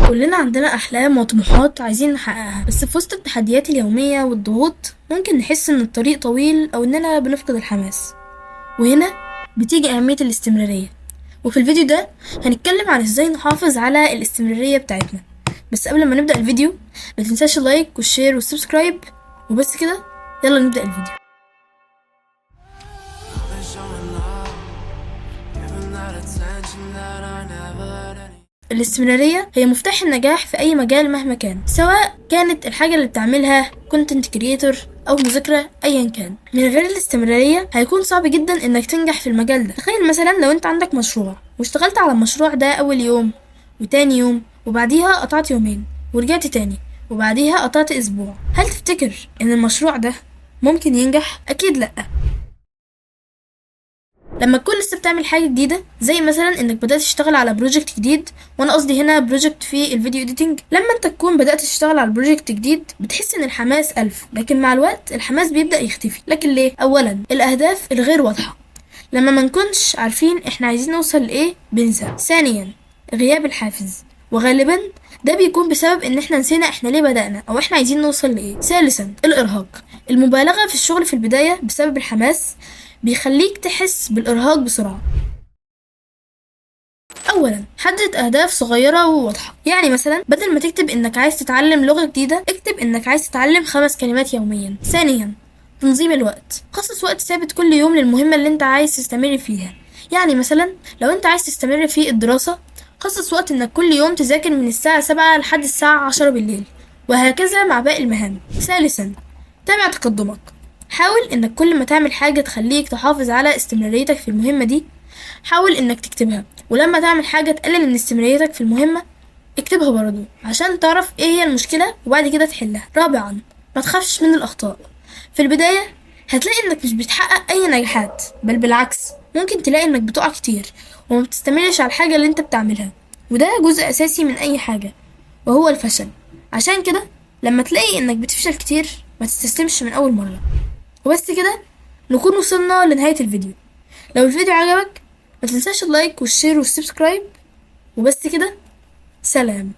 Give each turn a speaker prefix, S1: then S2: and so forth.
S1: كلنا عندنا أحلام وطموحات عايزين نحققها، بس في وسط التحديات اليومية والضغوط ممكن نحس إن الطريق طويل أو إننا بنفقد الحماس. وهنا بتيجي أهمية الاستمرارية، وفي الفيديو ده هنتكلم عن إزاي نحافظ على الاستمرارية بتاعتنا. بس قبل ما نبدأ الفيديو ما تنساش اللايك والشير والسبسكرايب. وبس كده، يلا نبدأ الفيديو. الاستمرارية هي مفتاح النجاح في أي مجال مهما كان، سواء كانت الحاجة اللي بتعملها كونتنت كريتور أو مذاكرة أيا كان. من غير الاستمرارية هيكون صعب جدا إنك تنجح في المجال ده. تخيل مثلا لو أنت عندك مشروع واشتغلت على المشروع ده أول يوم وتاني يوم وبعديها قطعت يومين ورجعت تاني وبعديها قطعت أسبوع، هل تفتكر إن المشروع ده ممكن ينجح؟ أكيد لأ. لما تكون لسه بتعمل حاجه جديده، زي مثلا انك بدات تشتغل على بروجكت جديد، وانا قصدي هنا بروجكت في الفيديو اديتنج، لما انت تكون بدات تشتغل على بروجكت جديد بتحس ان الحماس ألف، لكن مع الوقت الحماس بيبدا يختفي. لكن ليه؟ اولا الاهداف الغير واضحه، لما ما نكونش عارفين احنا عايزين نوصل لايه بننسى. ثانيا غياب الحافز، وغالبا ده بيكون بسبب ان احنا نسينا احنا ليه بدأنا او احنا عايزين نوصل لايه. ثالثا الارهاق، المبالغة في الشغل في البداية بسبب الحماس بيخليك تحس بالارهاق بسرعة. اولا حدد اهداف صغيرة وواضحة، يعني مثلا بدل ما تكتب انك عايز تتعلم لغة جديدة، اكتب انك عايز تتعلم 5 كلمات يوميا. ثانيا تنظيم الوقت، خصص وقت ثابت كل يوم للمهمة اللي انت عايز تستمر فيها. يعني مثلا لو انت عايز تستمر في الدراسة، خصص وقت انك كل يوم تذاكر من الساعة 7 لحد الساعة 10 بالليل، وهكذا مع باقي المهام. ثالثا تابع تقدمك، حاول انك كل ما تعمل حاجة تخليك تحافظ على استمراريتك في المهمة دي، حاول انك تكتبها، ولما تعمل حاجة تقلل من استمراريتك في المهمة اكتبها برضو عشان تعرف ايه هي المشكلة وبعد كده تحلها. رابعا ما تخافش من الاخطاء، في البداية هتلاقي انك مش بتحقق اي نجاحات، بل بالعكس ممكن تلاقي انك بتقع كتير وما بتستمرش على الحاجة اللي انت بتعملها، وده جزء اساسي من اي حاجة وهو الفشل. عشان كده لما تلاقي انك بتفشل كتير ما تستسلمش من اول مرة. وبس كده نكون وصلنا لنهاية الفيديو. لو الفيديو عجبك ما تنساش اللايك والشير والسبسكرايب. وبس كده، سلام.